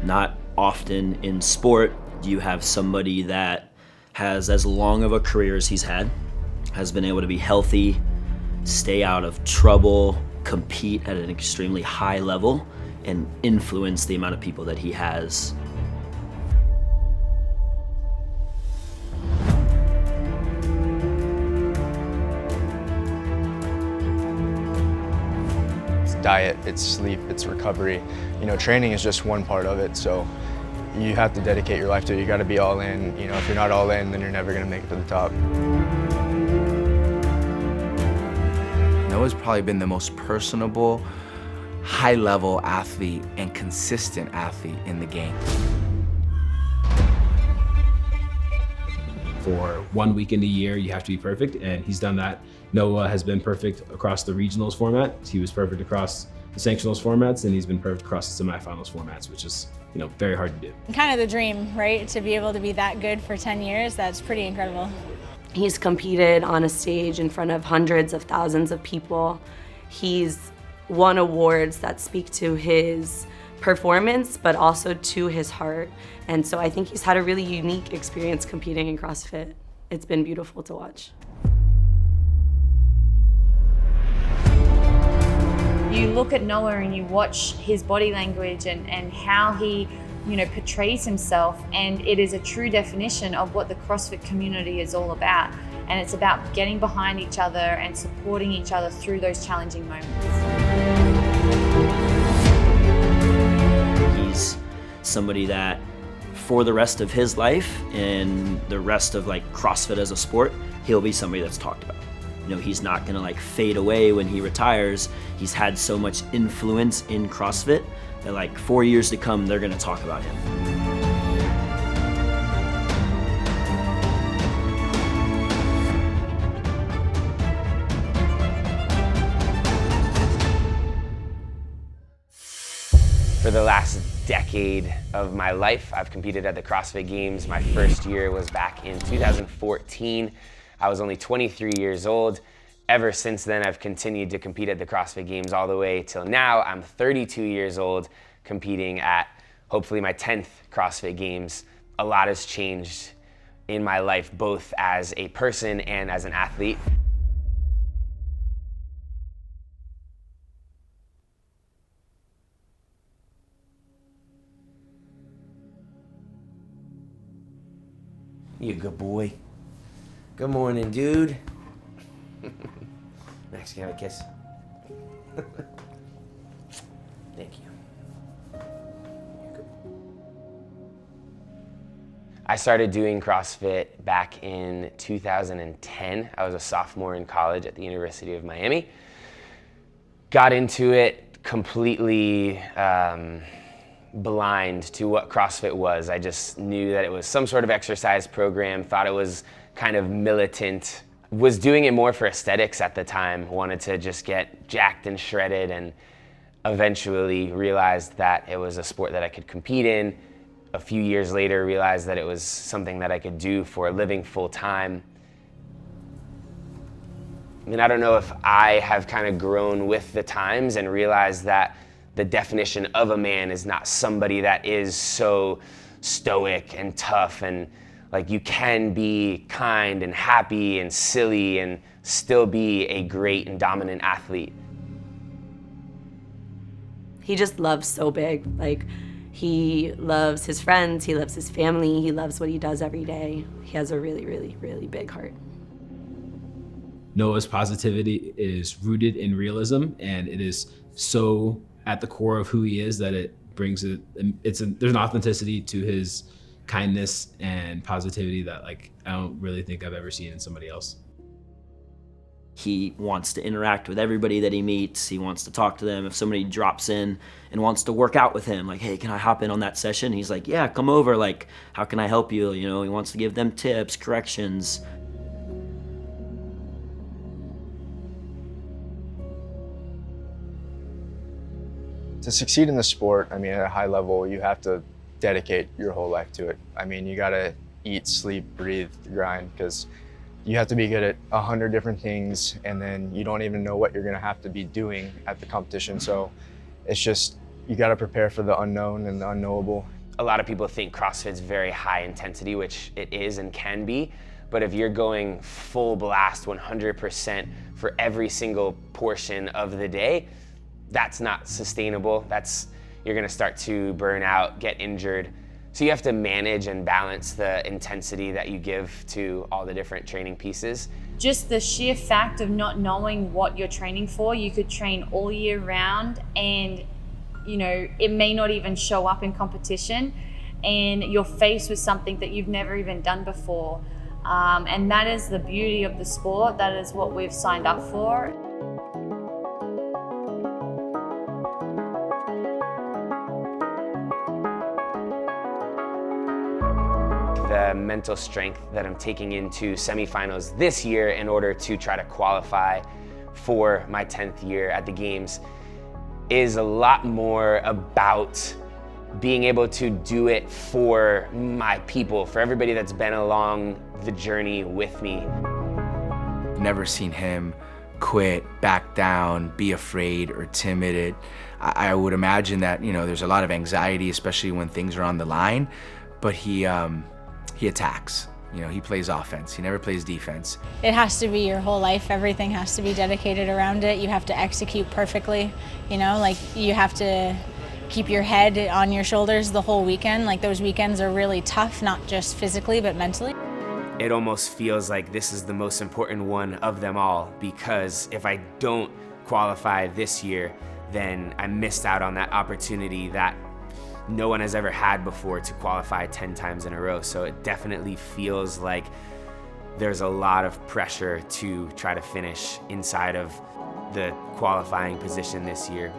Not often in sport do you have somebody that has as long of a career as he's had, has been able to be healthy, stay out of trouble, compete at an extremely high level, and influence the amount of people that he has. It's diet, it's sleep, it's recovery. You know, training is just one part of it, so you have to dedicate your life to it. You gotta be all in. You know, if you're not all in, then you're never gonna make it to the top. Noah's probably been the most personable, high-level athlete and consistent athlete in the game. For 1 weekend a year, you have to be perfect, and he's done that. Noah has been perfect across the regionals format. He was perfect across the sanctionals formats, and he's been perfect across the semifinals formats, which is, you know, very hard to do. Kind of the dream, right? To be able to be that good for 10 years, that's pretty incredible. He's competed on a stage in front of hundreds of thousands of people. He's won awards that speak to his performance, but also to his heart. And so I think he's had a really unique experience competing in CrossFit. It's been beautiful to watch. You look at Noah and you watch his body language and how he, you know, portrays himself, and it is a true definition of what the CrossFit community is all about. And it's about getting behind each other and supporting each other through those challenging moments. He's somebody that for the rest of his life and the rest of like CrossFit as a sport, he'll be somebody that's talked about. You know, he's not gonna like fade away when he retires. He's had so much influence in CrossFit that like 4 years to come, they're gonna talk about him. For the last decade of my life, I've competed at the CrossFit Games. My first year was back in 2014. I was only 23 years old. Ever since then, I've continued to compete at the CrossFit Games all the way till now. I'm 32 years old, competing at hopefully my 10th CrossFit Games. A lot has changed in my life, both as a person and as an athlete. You a good boy. Good morning, dude. Max, can I have a kiss? Thank you. I started doing CrossFit back in 2010. I was a sophomore in college at the University of Miami. Got into it completely blind to what CrossFit was. I just knew that it was some sort of exercise program, thought it was kind of militant. Was doing it more for aesthetics at the time, wanted to just get jacked and shredded, and eventually realized that it was a sport that I could compete in. A few years later, realized that it was something that I could do for a living full time. I mean, I don't know if I have kind of grown with the times and realized that the definition of a man is not somebody that is so stoic and tough, and like you can be kind and happy and silly and still be a great and dominant athlete. He just loves so big. Like, he loves his friends, he loves his family, he loves what he does every day. He has a really, really, really big heart. Noah's positivity is rooted in realism, and it is so at the core of who he is that it brings it. There's an authenticity to his kindness and positivity that like I don't really think I've ever seen in somebody else. He wants to interact with everybody that he meets. He wants to talk to them. If somebody drops in and wants to work out with him, like, hey, can I hop in on that session? He's like, yeah, come over. Like, how can I help you? You know, he wants to give them tips, corrections. To succeed in the sport, I mean, at a high level, you have to dedicate your whole life to it. I mean, you gotta eat, sleep, breathe, grind, because you have to be good at 100 different things, and then you don't even know what you're gonna have to be doing at the competition. So it's just you got to prepare for the unknown and the unknowable. A lot of people think CrossFit's very high intensity, which it is and can be, but if you're going full blast 100% for every single portion of the day, that's not sustainable. You're gonna start to burn out, get injured. So you have to manage and balance the intensity that you give to all the different training pieces. Just the sheer fact of not knowing what you're training for, you could train all year round and it may not even show up in competition, and you're faced with something that you've never even done before. And that is the beauty of the sport. That is what we've signed up for. The mental strength that I'm taking into semifinals this year in order to try to qualify for my 10th year at the Games is a lot more about being able to do it for my people, for everybody that's been along the journey with me. Never seen him quit, back down, be afraid or timid. I would imagine that, there's a lot of anxiety, especially when things are on the line, but he attacks. He plays offense. He never plays defense. It has to be your whole life. Everything has to be dedicated around it. You have to execute perfectly. You have to keep your head on your shoulders the whole weekend. Those weekends are really tough, not just physically, but mentally. It almost feels like this is the most important one of them all, because if I don't qualify this year, then I missed out on that opportunity that no one has ever had before to qualify 10 times in a row. So it definitely feels like there's a lot of pressure to try to finish inside of the qualifying position this year.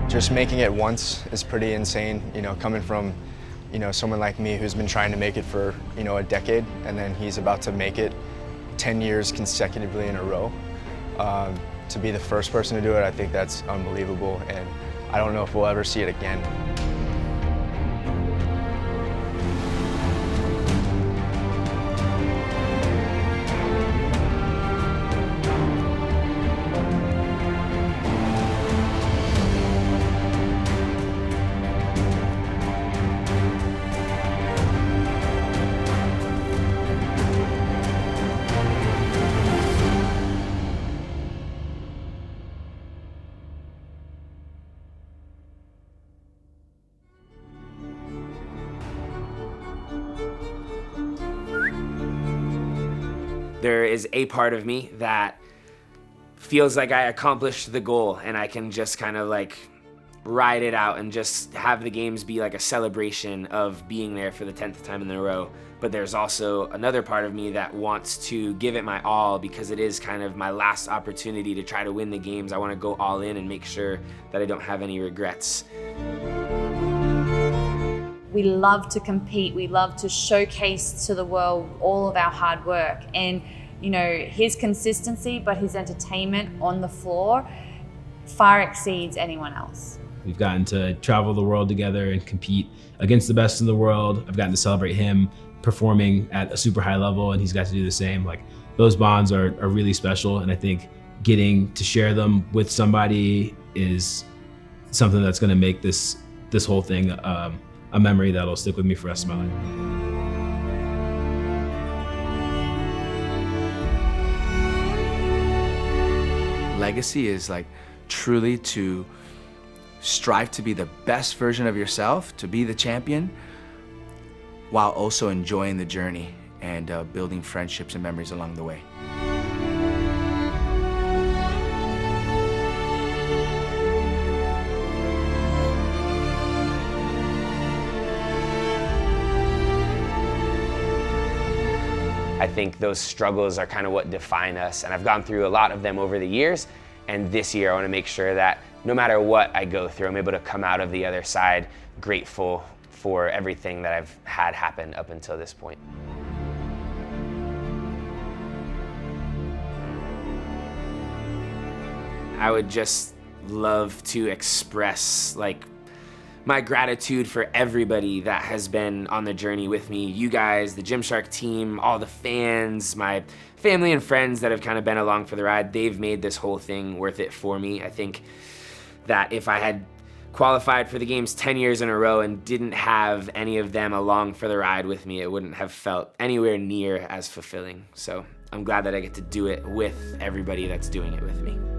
Just making it once is pretty insane, coming from, someone like me who's been trying to make it for, a decade, and then he's about to make it 10 years consecutively in a row. To be the first person to do it, I think that's unbelievable, and I don't know if we'll ever see it again. There is a part of me that feels like I accomplished the goal and I can just kind of ride it out and just have the Games be like a celebration of being there for the 10th time in a row. But there's also another part of me that wants to give it my all, because it is kind of my last opportunity to try to win the Games. I want to go all in and make sure that I don't have any regrets. We love to compete. We love to showcase to the world all of our hard work. And, his consistency, but his entertainment on the floor far exceeds anyone else. We've gotten to travel the world together and compete against the best in the world. I've gotten to celebrate him performing at a super high level, and he's got to do the same. Those bonds are really special, and I think getting to share them with somebody is something that's going to make this whole thing a memory that'll stick with me for the rest of my life. Legacy is truly to strive to be the best version of yourself, to be the champion, while also enjoying the journey and building friendships and memories along the way. I think those struggles are kind of what define us, and I've gone through a lot of them over the years, and this year I want to make sure that no matter what I go through, I'm able to come out of the other side grateful for everything that I've had happen up until this point. I would just love to express like my gratitude for everybody that has been on the journey with me. You guys, the GymShark team, all the fans, my family and friends that have kind of been along for the ride. They've made this whole thing worth it for me. I think that if I had qualified for the games 10 years in a row and didn't have any of them along for the ride with me, it wouldn't have felt anywhere near as fulfilling. So I'm glad that I get to do it with everybody that's doing it with me.